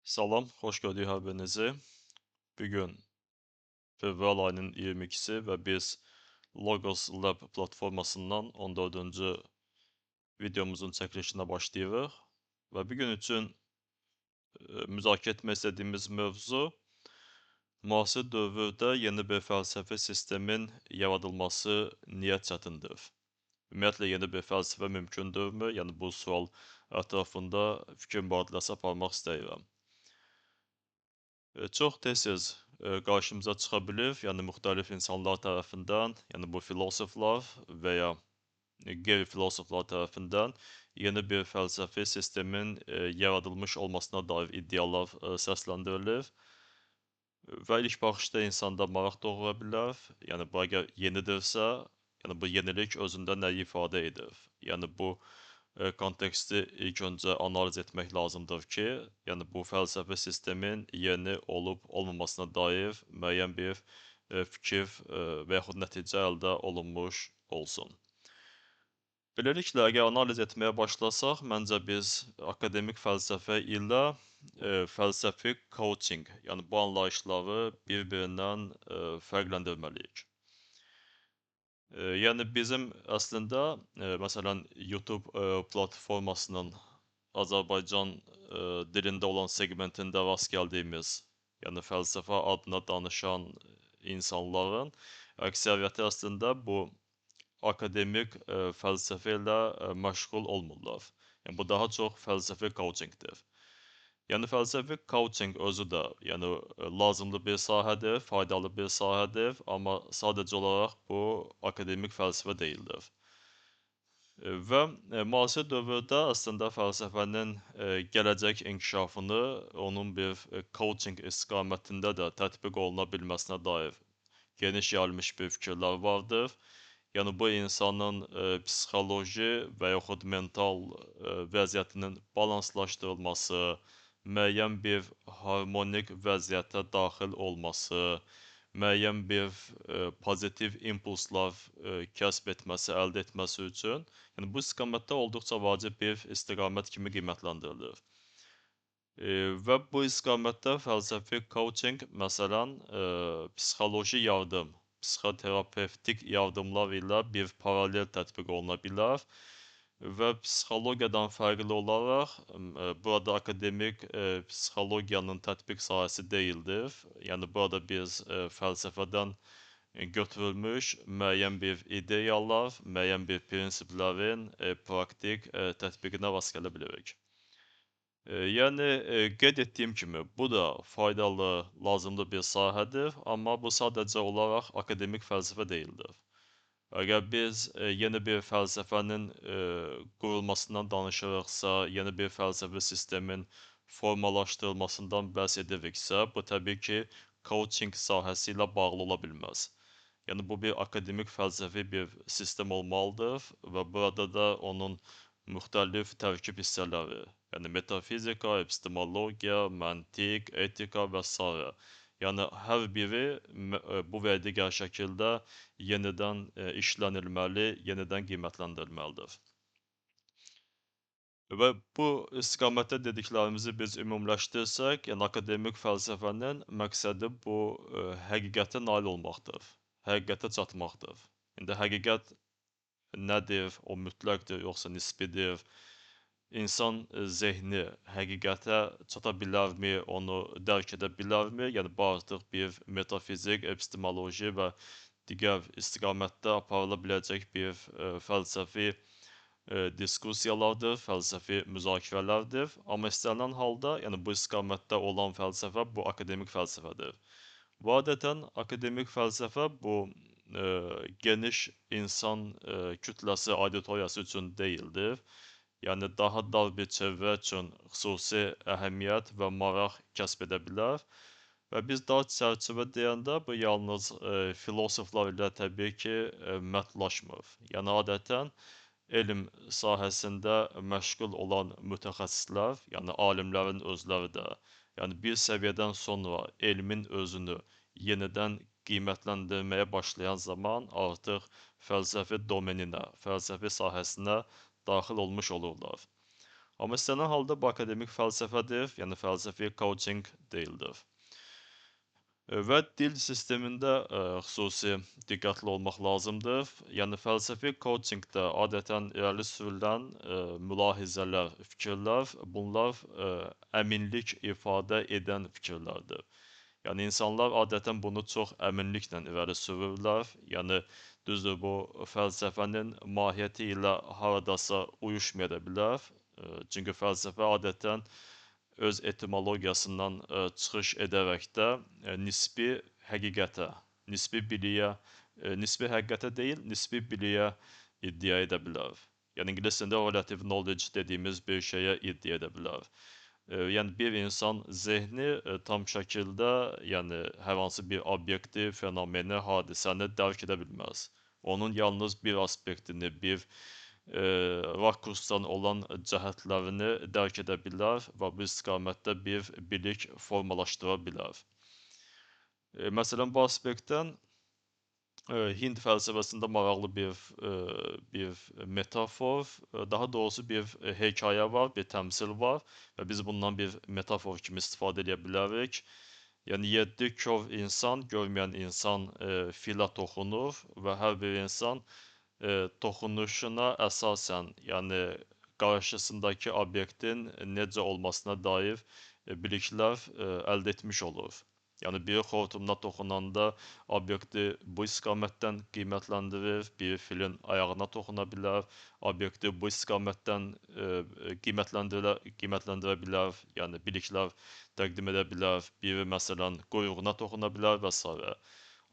Salam, xoş gördük hər birinizi. Bugün fevral ayının 22-si və biz Logos Lab platformasından 14-cü videomuzun çəkilişinə başlayırıq. Və bugün üçün müzakirə etmək istədiyimiz mövzu müasir dövrdə yeni bir fəlsəfi sistemin yaradılması niyə çətindir? Ümumiyyətlə yeni bir fəlsəfə mümkündürmü? Yəni bu sual ətrafında fikir mübadiləsi aparmaq istəyirəm. Çox tez-tez qarşımıza çıxa bilir, yəni müxtəlif insanlar tərəfindən, yəni bu filosoflar və ya qeyri-filosoflar tərəfindən yeni bir fəlsəfi sistemin yaradılmış olmasına dair iddialar səsləndirilir və ilk baxışda insanda maraq doğura bilər. Yəni bu əgər yenidirsə, yəni bu yenilik özündə nəyi ifadə edir? Yəni bu konteksti ilk öncə analiz etmək lazımdır ki, yəni bu fəlsəfi sistemin yeni olub-olmamasına dair müəyyən bir fikir və yaxud nəticə əldə olunmuş olsun. Beləliklə, əgər analiz etməyə başlasaq, məncə biz akademik fəlsəfə ilə fəlsəfi coaching, yəni bu anlayışları bir-birindən fərqləndirməliyik. Yəni bizim əslində, məsələn, YouTube platformasının Azərbaycan dilində olan segmentində rast gəldiyimiz, yəni fəlsəfə adına danışan insanların əksəriyyəti əslində bu akademik fəlsəfə ilə məşğul olmurlar. Yəni bu daha çox fəlsəfi coachingdir. Yəni fəlsəfi coaching özü də, yəni lazımlı bir sahədir, faydalı bir sahədir, amma sadəcə olaraq bu akademik fəlsəfə deyildir. Və müasir dövrdə əslində fəlsəfənin gələcək inkişafını onun bir coaching istiqamətində də tətbiq oluna bilməsinə dair geniş yayılmış bir fikirlər vardır. Yəni bu insanın psixoloji və yaxud mental vəziyyətinin balanslaşdırılması, müəyyən bir harmonik vəziyyətə daxil olması, müəyyən bir pozitiv impulslar kəsb etməsi, əldə etməsi üçün, yəni bu istiqamətdə olduqca vacib bir istiqamət kimi qiymətləndirilir. Və bu istiqamətdə fəlsəfi coaching, məsələn, psixoloji yardım, psixoterapevtik yardımlar ilə bir paralel tətbiq oluna bilər və psixologiyadan fərqli olaraq burada akademik psixologiyanın tətbiq sahəsi deyildir. Yəni burada biz fəlsəfədən götürülmüş müəyyən bir ideyalar, müəyyən bir prinsiplərin praktik tətbiqinə rast gələ bilirik. Yəni qeyd etdiyim kimi, bu da faydalı, lazımlı bir sahədir, amma bu sadəcə olaraq akademik fəlsəfə deyildir. Əgər biz yeni bir fəlsəfənin qurulmasından danışırıqsa, yeni bir fəlsəfi sistemin formalaşdırılmasından bəhs ediriksə, bu təbii ki, coaching sahəsi ilə bağlı ola bilməz. Yəni bu bir akademik fəlsəfi bir sistem olmalıdır və burada da onun müxtəlif tərkib hissələri, yəni metafizika, epistemologiya, məntiq, etika və s. Yəni hər biri bu və ya digər şəkildə yenidən işlənilməli, yenidən qiymətləndirilməlidir. Və bu istiqamətdə dediklərimizi biz ümumiləşdirsək, yəni akademik fəlsəfənin məqsədi bu həqiqətə nail olmaqdır, həqiqətə çatmaqdır. İndi həqiqət nədir? O mütləqdir, yoxsa nisbidir? İnsan zehni həqiqətə çata bilərmi, onu dərk edə bilərmi? Yəni bu artıq bir metafizik, epistemoloji və digər istiqamətdə aparıla biləcək bir fəlsəfi diskussiyalardır, fəlsəfi müzakirələrdir. Amma istənilən halda, yəni bu istiqamətdə olan fəlsəfə bu akademik fəlsəfədir. Bu adətən akademik fəlsəfə bu geniş insan kütləsi, auditoriyası üçün deyildir. Yəni daha dar bir çevrə üçün xüsusi əhəmiyyət və maraq kəsb edə bilər. Və biz dar çərçivə deyəndə bu yalnız filosoflar ilə təbii ki, məhdudlaşmır. Yəni adətən elm sahəsində məşğul olan mütəxəssislər, yəni alimlərin özləri də, yəni bir səviyyədən sonra elmin özünü yenidən qiymətləndirməyə başlayan zaman artıq fəlsəfi domeninə, fəlsəfi sahəsinə daxil olmuş olurlar. Amma istənilən halda bu akademik fəlsəfədir, yəni fəlsəfi coaching deyildir. Və dil sistemində xüsusi diqqətli olmaq lazımdır. Yəni fəlsəfi coachingdə adətən irəli sürülən mülahizələr, fikirlər, bunlar əminlik ifadə edən fikirlərdir. Yəni insanlar adətən bunu çox əminliklə irəli sürürlər. Yəni düzdür, bu fəlsəfənin mahiyyəti ilə haradasa uyuşmaya da bilər. Çünki fəlsəfə adətən öz etimologiyasından çıxış edərək də nisbi həqiqətə, nisbi biliyə, nisbi həqiqətə deyil, nisbi biliyə iddia edə bilər. Yəni ingilis dilində relative knowledge dediyimiz bir şeyə iddia edə bilər. Yəni bir insan zehni tam şəkildə, yəni hər hansı bir obyekti, fenomeni, hadisəni dərk edə bilməz. Onun yalnız bir aspektini, bir rakursdan olan cəhətlərini dərk edə bilər və bu istiqamətdə bir bilik formalaşdıra bilər. Məsələn, bu aspektdən Hind fəlsəfəsində maraqlı bir metafor, daha doğrusu bir hekayə var, bir təmsil var və biz bundan bir metafor kimi istifadə edə bilərik. Yəni 7 kör insan, görməyən insan filə toxunur və hər bir insan toxunuşuna əsasən, yəni qarşısındakı obyektin necə olmasına dair biliklər əldə etmiş olur. Yəni biri xortumuna toxunanda obyekti bu istiqamətdən qiymətləndirir, biri filin ayağına toxuna bilər, obyekti bu istiqamətdən qiymətləndirə bilər, yəni biliklər təqdim edə bilər, biri məsələn quyruğuna toxuna bilər və s.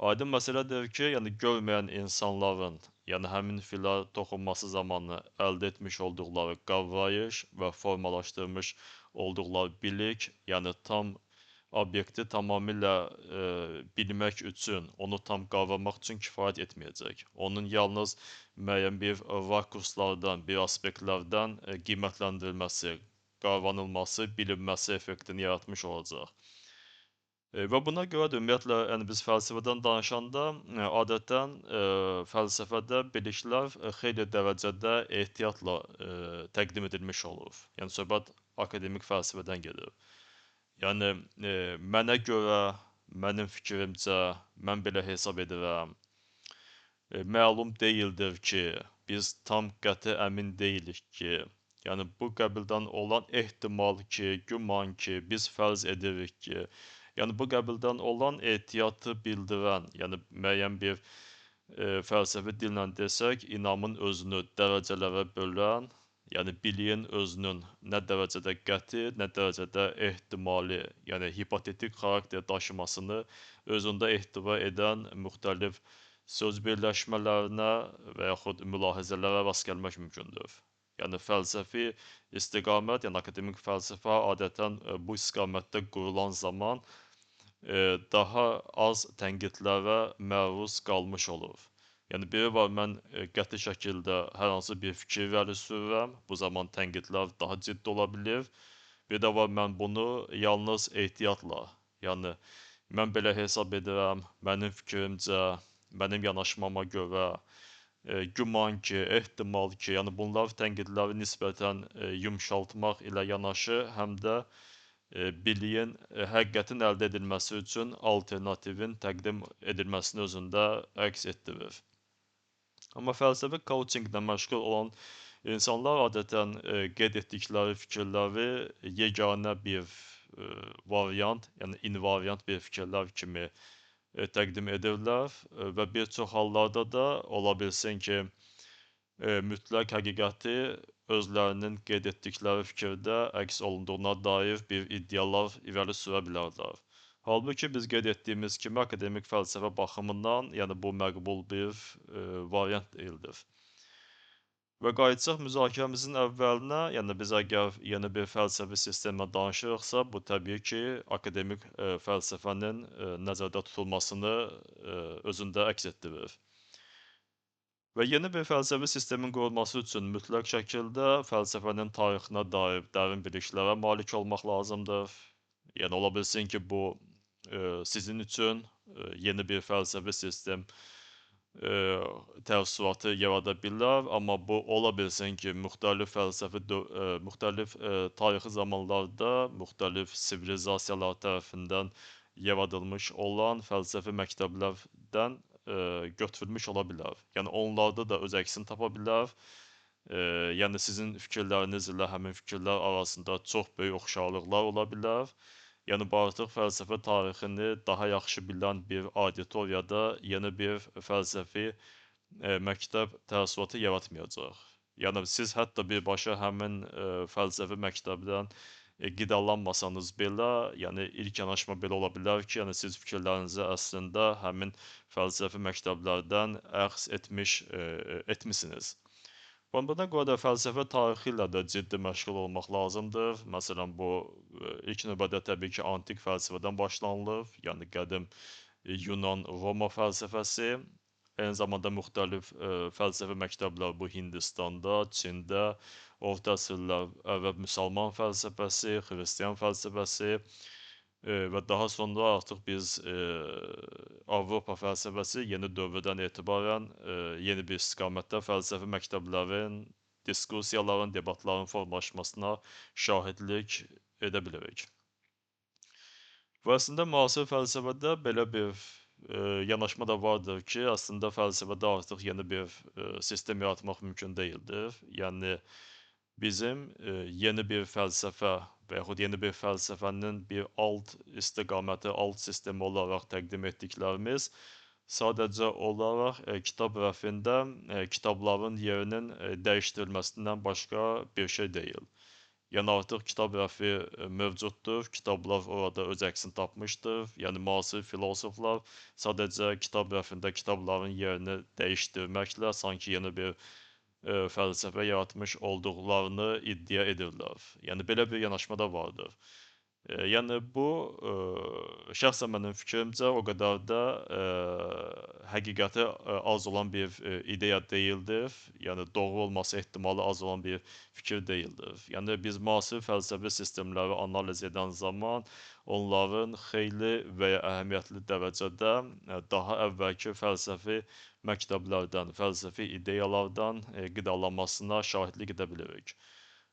Aydın məsələdir ki, yəni görməyən insanların, yəni həmin filə toxunması zamanı əldə etmiş olduqları qavrayış və formalaşdırmış olduqları bilik, yəni tam obyekti tamamilə bilmək üçün, onu tam qavramaq üçün kifayət etməyəcək. Onun yalnız müəyyən bir rakurslardan, bir aspektlərdən qiymətləndirilməsi, qavranılması, bilinməsi effektini yaratmış olacaq. Və buna görə də ümumiyyətlə, yəni biz fəlsəfədən danışanda adətən fəlsəfədə biliklər xeyli dərəcədə ehtiyatla təqdim edilmiş olur. Yəni söhbət akademik fəlsəfədən gedir. Yəni mənə görə, mənim fikrimcə, mən belə hesab edirəm, məlum deyildir ki, biz tam qəti əmin deyilik ki, yəni bu qəbildən olan ehtimal ki, güman ki, biz fərz edirik ki, yəni bu qəbildən olan ehtiyatı bildirən, yəni müəyyən bir fəlsəfi dillə desək, inamın özünü dərəcələrə bölən, yəni biliyin özünün nə dərəcədə qəti, nə dərəcədə ehtimali, yəni hipotetik xarakter daşımasını özündə ehtiva edən müxtəlif söz birləşmələrinə və yaxud mülahizələrə rast gəlmək mümkündür. Yəni fəlsəfi istiqamət, yəni akademik fəlsəfə adətən bu istiqamətdə qurulan zaman daha az tənqidlərə məruz qalmış olur. Yəni biri var, mən qəti şəkildə hər hansı bir fikir irəli sürürəm, bu zaman tənqidlər daha ciddi ola bilir. Bir də var, mən bunu yalnız ehtiyatla, yəni mən belə hesab edirəm, mənim fikrimcə, mənim yanaşmama görə, güman ki, ehtimal ki, yəni bunlar tənqidləri nisbətən yumşaltmaq ilə yanaşı, həm də biliyin həqiqətin əldə edilməsi üçün alternativin təqdim edilməsini özündə əks etdirir. Amma fəlsəfi coachinglə məşğul olan insanlar adətən qeyd etdikləri fikirləri yeganə bir variant, yəni invariant bir fikirlər kimi təqdim edirlər və bir çox hallarda da ola bilsin ki, mütləq həqiqəti özlərinin qeyd etdikləri fikirdə əks olunduğuna dair bir iddialar irəli sürə bilərlər. Halbuki biz qeyd etdiyimiz kimi akademik fəlsəfə baxımından, yəni bu məqbul bir variant deyildir. Və qayıtsaq müzakirəmizin əvvəlinə, yəni biz əgər yeni bir fəlsəfi sistemlə danışırıqsa, bu təbii ki, akademik fəlsəfənin nəzərdə tutulmasını özündə əks etdirir. Və yeni bir fəlsəfi sistemin qurulması üçün mütləq şəkildə fəlsəfənin tarixinə dair dərin biliklərə malik olmaq lazımdır. Yəni ola bilsin ki, bu sizin üçün yeni bir fəlsəfi sistem təəssüratı yarada bilər, amma bu ola bilsin ki, müxtəlif tarixi zamanlarda müxtəlif sivilizasiyalar tərəfindən yaradılmış olan fəlsəfi məktəblərdən götürülmüş ola bilər. Yəni onlarda da öz əksini tapa bilər. Yəni sizin fikirləriniz ilə həmin fikirlər arasında çox böyük oxşarlıqlar ola bilər. Yəni bu artıq fəlsəfə tarixini daha yaxşı bilən bir auditoriyada yeni bir fəlsəfi məktəb təəssüratı yaratmayacaq. Yəni siz hətta birbaşa həmin fəlsəfi məktəbdən qidalanmasanız belə, yəni ilk yanaşma belə ola bilər ki, yəni siz fikirlərinizi əslində həmin fəlsəfi məktəblərdən əxz etmisiniz. Buna görə də fəlsəfə tarixi ilə də ciddi məşğul olmaq lazımdır. Məsələn, bu ilk növbədə təbii ki, antik fəlsəfədən başlanılır, yəni qədim Yunan, Roma fəlsəfəsi. Eyni zamanda müxtəlif fəlsəfi məktəblər bu Hindistanda, Çində, orta əsrlər ərəb müsəlman fəlsəfəsi, xristian fəlsəfəsi və daha sonra artıq biz Avropa fəlsəfəsi yeni dövrdən etibarən yeni bir istiqamətdə fəlsəfi məktəblərin, diskussiyaların, debatların formalaşmasına şahidlik edə bilirik. Və əslində müasir fəlsəfədə belə bir yanaşma da vardır ki, əslində fəlsəfədə artıq yeni bir sistem yaratmaq mümkün deyildir. Yəni bizim yeni bir fəlsəfə və yaxud yeni bir fəlsəfənin bir alt istiqaməti, alt sistemi olaraq təqdim etdiklərimiz sadəcə olaraq kitab rəfində kitabların yerinin dəyişdirilməsindən başqa bir şey deyil. Yəni artıq kitab rəfi mövcuddur, kitablar orada öz əksini tapmışdır. Yəni müasir filosoflar sadəcə kitab rəfində kitabların yerini dəyişdirməklə sanki yeni bir fəlsəfə yaratmış olduqlarını iddia edirlər. Yəni belə bir yanaşma da vardır. Yəni bu şəxsən mənim fikrimcə o qədər də həqiqəti az olan bir ideya deyildir. Yəni doğru olması ehtimalı az olan bir fikir deyildir. Yəni biz müasir fəlsəfi sistemləri analiz edən zaman onların xeyli və ya əhəmiyyətli dərəcədə daha əvvəlki fəlsəfi məktəblərdən, fəlsəfi ideyalardan qidalanmasına şahidlik edə bilirik.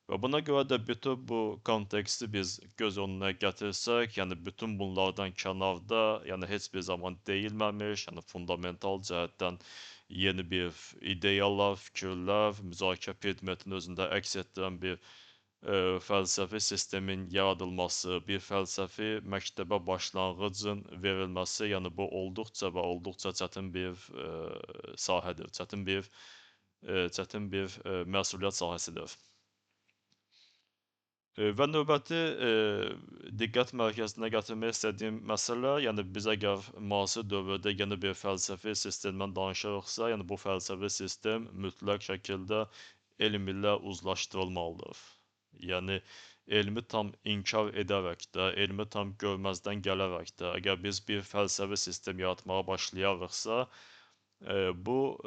Və buna görə də bütün bu konteksti biz göz önünə gətirsək, yəni bütün bunlardan kənarda, yəni heç bir zaman deyilməmiş, yəni fundamental cəhətdən yeni bir ideyalar, fikirlər, müzakirə predmetinin özündə əks etdirən bir fəlsəfi sistemin yaradılması, bir fəlsəfi məktəbə başlanğıcın verilməsi, yəni bu olduqca və olduqca çətin bir sahədir, çətin bir məsuliyyət sahəsidir. Və növbəti diqqət mərkəzinə gətirmək istədiyim məsələ, yəni biz əgər müasir dövrdə yeni bir fəlsəfi sistemdən danışırıqsa, yəni bu fəlsəfi sistem mütləq şəkildə elm ilə uzlaşdırılmalıdır. Yəni elmi tam inkar edərək də, elmi tam görməzdən gələrək də, əgər biz bir fəlsəfi sistem yaratmağa başlayarıqsa, bu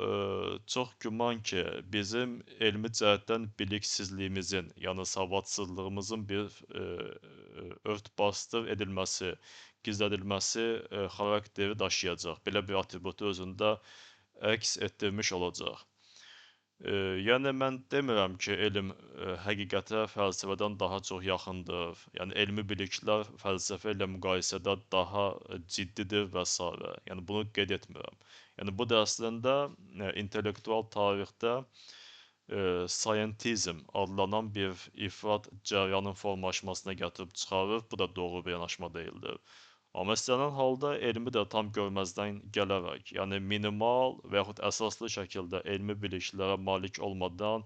çox güman ki, bizim elmi cəhətdən biliksizliyimizin, yəni savadsızlığımızın bir ört-basdır edilməsi, gizlədilməsi xarakteri daşıyacaq. Belə bir atributu özündə əks etdirmiş olacaq. Yəni mən demirəm ki, elm həqiqətə fəlsəfədən daha çox yaxındır. Yəni elmi biliklər fəlsəfə ilə müqayisədə daha ciddidir və s. Yəni bunu qeyd etmirəm. Yəni bu da əslində intellektual tarixdə scientism adlanan bir ifrat cəryanın formalaşmasına gətirib çıxarır. Bu da doğru bir yanaşma deyildir. Amma istənilən halda elmi də tam görməzdən gələrək, yəni minimal və yaxud əsaslı şəkildə elmi biliklərə malik olmadan,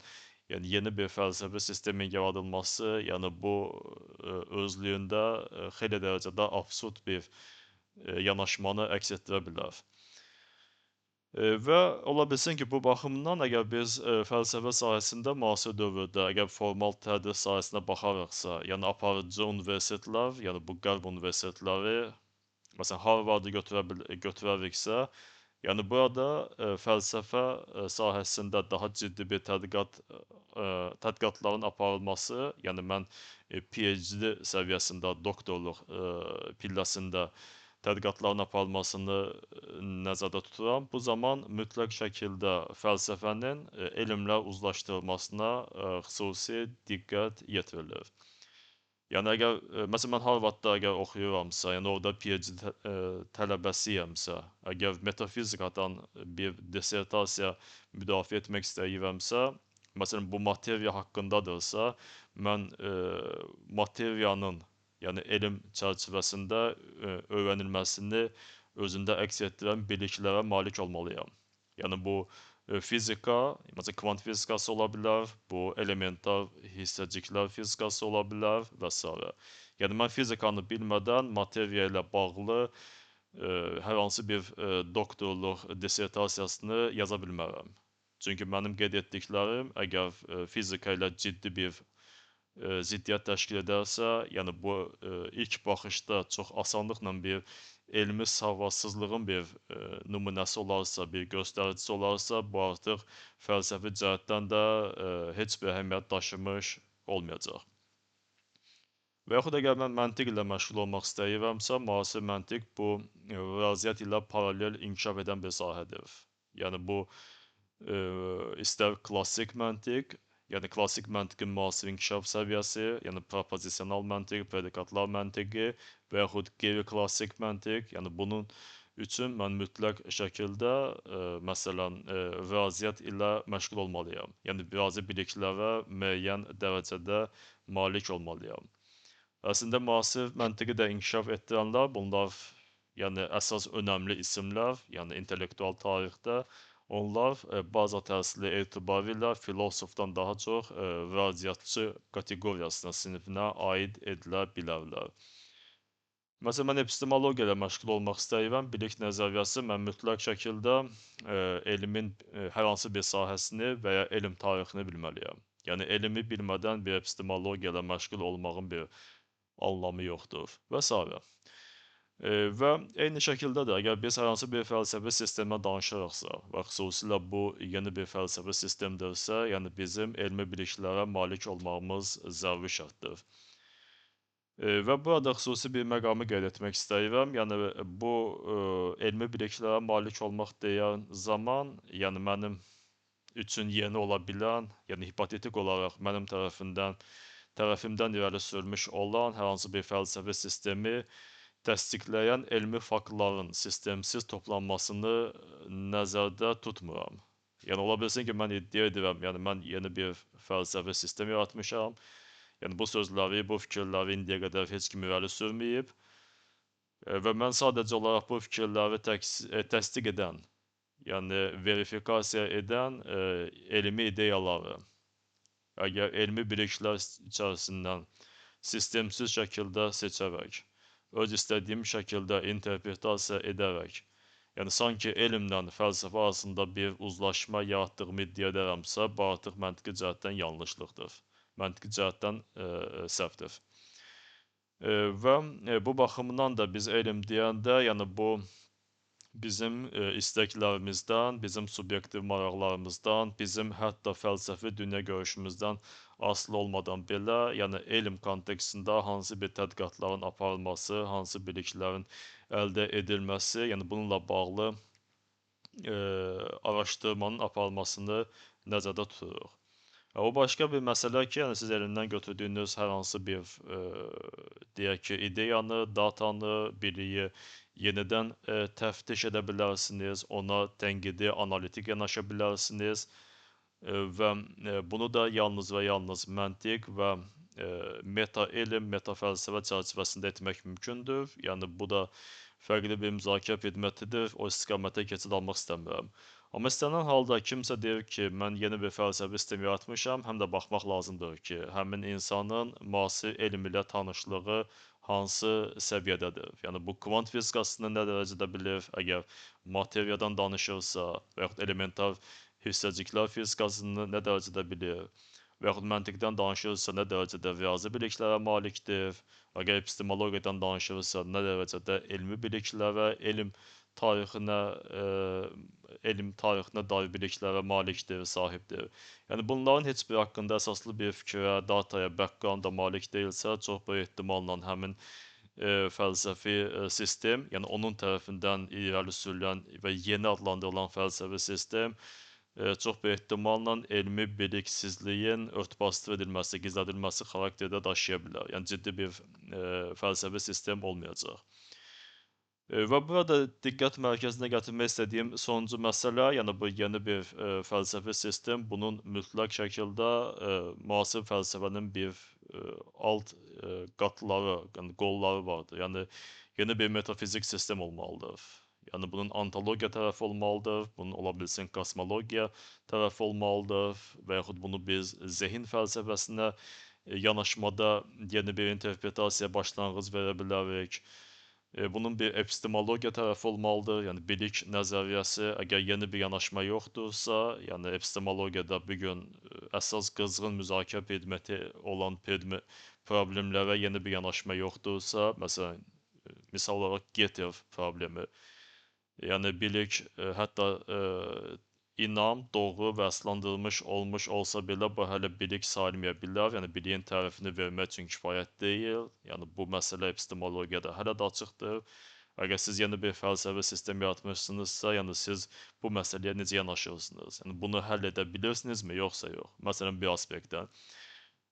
yəni yeni bir fəlsəfi sistemin yaradılması, yəni bu özlüyündə xeyli dərəcədə absurd bir yanaşmanı əks etdirə bilər. Və ola bilsin ki, bu baxımdan əgər biz fəlsəfə sahəsində müasir dövrdə, əgər formal tədris sahəsinə baxarıqsa, yəni aparıcı universitetlər, yəni bu qərb universitetləri, məsələn Harvardı götürəriksə, yəni burada fəlsəfə sahəsində daha ciddi bir tədqiqatların aparılması, yəni mən PhD səviyyəsində, doktorluq pilləsində tədqiqatların aparılmasını nəzərdə tuturam. Bu zaman mütləq şəkildə fəlsəfənin elmlə uzlaşdırılmasına xüsusi diqqət yetirilir. Yəni əgər məsələn mən Harvardda əgər oxuyuramsa, yəni orada PhD tələbəsiyəmsə, əgər metafizikadan bir dissertasiya müdafiə etmək istəyirəmsə, məsələn bu materiya haqqındadırsa, mən materiyanın, yəni elm çərçivəsində öyrənilməsini özündə əks etdirən biliklərə malik olmalıyam. Yəni bu fizika, məsələn kvant fizikası ola bilər, bu elementar hissəciklər fizikası ola bilər və s. Yəni mən fizikanı bilmədən materiya ilə bağlı hər hansı bir doktorluq dissertasiyasını yaza bilmərəm. Çünki mənim qeyd etdiklərim əgər fizika ilə ciddi bir ziddiyyət təşkil edərsə, yəni bu ilk baxışda çox asanlıqla bir elmi savadsızlığın bir nümunəsi olarsa, bir göstəricisi olarsa, bu artıq fəlsəfi cəhətdən də heç bir əhəmiyyət daşımış olmayacaq. Və yaxud əgər mən məntiq ilə məşğul olmaq istəyirəmsə, müasir məntiq bu riyaziyyat ilə paralel inkişaf edən bir sahədir. Yəni bu istər klassik məntiq, yəni klassik məntiqin müasir inkişaf səviyyəsi, yəni propozisional məntiq, predikatlar məntiqi və yaxud qeyri-klassik məntiq, yəni bunun üçün mən mütləq şəkildə məsələn riyaziyyat ilə məşğul olmalıyam. Yəni riyazi biliklərə müəyyən dərəcədə malik olmalıyam. Əslində müasir məntiqi də inkişaf etdirənlər bunlar yəni əsas önəmli isimlər, yəni intellektual tarixdə onlar baza təhsili etibarilə filosofdan daha çox riyaziyyatçı kateqoriyasına, sinifinə aid edilə bilərlər. Məsələn, mən epistemologiya ilə məşğul olmaq istəyirəm. Bilik nəzəriyyəsi mən mütləq şəkildə elmin hər hansı bir sahəsini və ya elm tarixini bilməliyəm. Yəni elmi bilmədən bir epistemologiya ilə məşğul olmağın bir anlamı yoxdur və s. Və eyni şəkildə də əgər biz hər hansı bir fəlsəfi sistemdən danışırıqsa və xüsusilə bu yeni bir fəlsəfi sistemdirsə, yəni bizim elmi biliklərə malik olmağımız zəruri şərtdir. Və burada xüsusi bir məqamı qeyd etmək istəyirəm. Yəni bu elmi biliklərə malik olmaq deyən zaman, yəni mənim üçün yeni ola bilən, yəni hipotetik olaraq mənim tərəfimdən irəli sürülmüş olan hər hansı bir fəlsəfi sistemi təsdiqləyən elmi faktların sistemsiz toplanmasını nəzərdə tutmuram. Yəni ola bilsin ki, mən iddia edirəm, yəni mən yeni bir fəlsəfi sistem yaratmışam. Yəni bu sözləri, bu fikirləri indiyə qədər heç kim irəli sürməyib və mən sadəcə olaraq bu fikirləri təsdiq edən, yəni verifikasiya edən elmi ideyaları, əgər elmi biliklər içərisindən sistemsiz şəkildə seçərək, öz istədiyim şəkildə interpretasiya edərək, yəni sanki elmlə fəlsəfə arasında bir uzlaşma yaratdığımı iddia edərəmsə, bu artıq məntiqi cəhətdən yanlışlıqdır, məntiqi cəhətdən səhvdir. Və bu baxımdan da biz elm deyəndə, yəni bu bizim istəklərimizdən, bizim subyektiv maraqlarımızdan, bizim hətta fəlsəfi dünya görüşümüzdən asılı olmadan belə, yəni elm kontekstində hansı bir tədqiqatların aparılması, hansı biliklərin əldə edilməsi, yəni bununla bağlı araşdırmanın aparılmasını nəzərdə tuturuq. O başqa bir məsələ ki, yəni siz elmdən götürdüyünüz hər hansı bir deyək ki, ideyanı, datanı, biliyi yenidən təftiş edə bilərsiniz, ona tənqidi, analitik yanaşa bilərsiniz və bunu da yalnız və yalnız məntiq və meta elm, meta fəlsəfə çərçivəsində etmək mümkündür. Yəni bu da fərqli bir müzakirə predmetidir. O istiqamətə keçid almaq istəmirəm. Amma istənilən halda kimsə deyir ki, mən yeni bir fəlsəfi sistem yaratmışam, həm də baxmaq lazımdır ki, həmin insanın müasir elm ilə tanışlığı hansı səviyyədədir. Yəni bu kvant fizikasını nə dərəcədə bilir, əgər materiyadan danışırsa və yaxud elementar hissəciklər fizikasını nə dərəcədə bilir və yaxud məntiqdən danışırsa nə dərəcədə riyazi biliklərə malikdir, əgər epistemologiyadan danışırsa nə dərəcədə elmi biliklərə, elm tarixinə dair biliklərə malikdir, sahibdir. Yəni bunların heç biri haqqında əsaslı bir fikrə, dataya, backgrounda malik deyilsə, çox böyük ehtimalla həmin felsefi sistem, yani onun tərəfindən irəli sürülən və yeni adlandırılan fəlsəfi sistem çox böyük ehtimalla elmi biliksizliyin örtbasdır edilməsi, gizlədilməsi xarakterdə daşıya bilər. Yəni ciddi bir fəlsəfi sistem olmayacaq. Və burada diqqət mərkəzinə gətirmək istədiyim sonuncu məsələ, yəni bu yeni bir fəlsəfi sistem, bunun mütləq şəkildə müasir fəlsəfənin bir alt qatları, yəni qolları vardır. Yəni yeni bir metafizik sistem olmalıdır. Yəni bunun ontologiya tərəfi olmalıdır, bunun ola bilsin kosmologiya tərəfi olmalıdır və yaxud bunu biz zehin fəlsəfəsinə yanaşmada yeni bir interpretasiya başlanğıc verə bilərik. Bunun bir epistemologiya tərəfi olmalıdır. Yəni bilik nəzəriyyəsi əgər yeni bir yanaşma yoxdursa, yəni epistemologiyada bu gün əsas qızğın müzakirə predmeti olan problemlərə yeni bir yanaşma yoxdursa, məsələn, misal olaraq Getter problemi. Yəni bilik hətta inam doğru və əsaslandırılmış olmuş olsa belə bu hələ bilik sayılmaya bilər. Yəni biliyin tərifini vermək üçün kifayət deyil. Yəni bu məsələ epistemologiyada hələ də açıqdır. Əgər siz yeni bir fəlsəfi sistem yaratmışsınızsa, yəni siz bu məsələyə necə yanaşırsınız? Yəni bunu həll edə bilirsinizmi, yoxsa yox? Məsələn, bir aspektdən.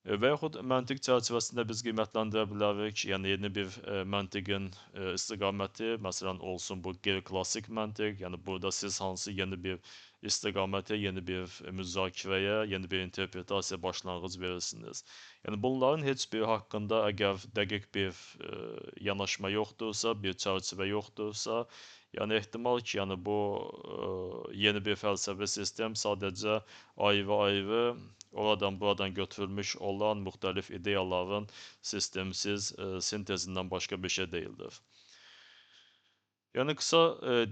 Və yaxud məntiq çərçivəsində biz qiymətləndirə bilərik. Yəni yeni bir məntiqin istiqaməti, məsələn, olsun bu qeyri-klassik məntiq. Yəni burada siz hansı yeni bir istiqamətə, yeni bir müzakirəyə, yeni bir interpretasiya başlanğıc verirsiniz. Yəni bunların heç biri haqqında əgər dəqiq bir yanaşma yoxdursa, bir çərçivə yoxdursa, yəni ehtimal ki, yəni bu yeni bir fəlsəfi sistem sadəcə ayrı-ayrı oradan buradan götürülmüş olan müxtəlif ideyaların sistemsiz sintezindən başqa bir şey deyildir. Yəni qısa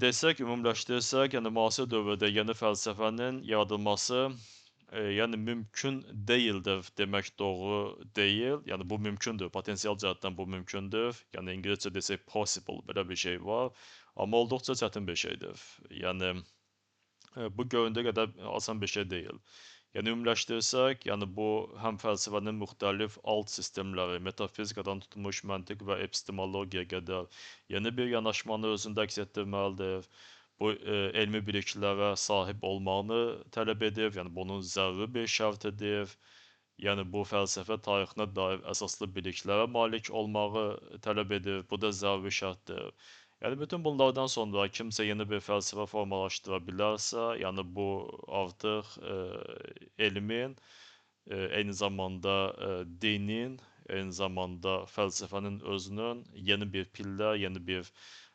desək, ümumiləşdirsək, yəni müasir dövrdə yeni fəlsəfənin yaradılması yəni mümkün deyildir demək doğru deyil. Yəni bu mümkündür, potensial cəhətdən bu mümkündür. Yəni ingiliscə desək possible, belə bir şey var. Amma olduqca çətin bir şeydir. Yəni bu göründüyü qədər asan bir şey deyil. Yəni ümumiləşdirsək, yəni bu həm fəlsəfənin müxtəlif alt sistemləri, metafizikadan tutmuş məntiq və epistemologiyaya qədər yeni bir yanaşmanı özündə əks etdirməlidir. Bu elmi biliklərə sahib olmağını tələb edir, yəni bunun zəruri bir şərtidir. Yəni bu fəlsəfə tarixinə dair əsaslı biliklərə malik olmağı tələb edir. Bu da zəruri şərtdir. Yəni bütün bunlardan sonra kimsə yeni bir fəlsəfə formalaşdıra bilərsə, yəni bu artıq elmin, eyni zamanda dinin, eyni zamanda fəlsəfənin özünün yeni bir pillə, yeni bir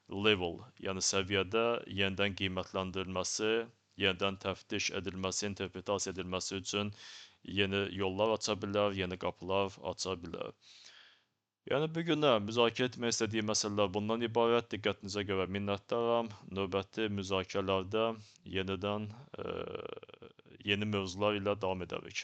level, yəni səviyyədə yenidən qiymətləndirilməsi, yenidən təftiş edilməsi, interpretasiya edilməsi üçün yeni yollar aça bilər, yeni qapılar aça bilər. Yəni bu günə müzakirə etmək istədiyim məsələlər bundan ibarət. Diqqətinizə görə minnətdaram. Növbəti müzakirələrdə yenidən yeni mövzular ilə davam edərik.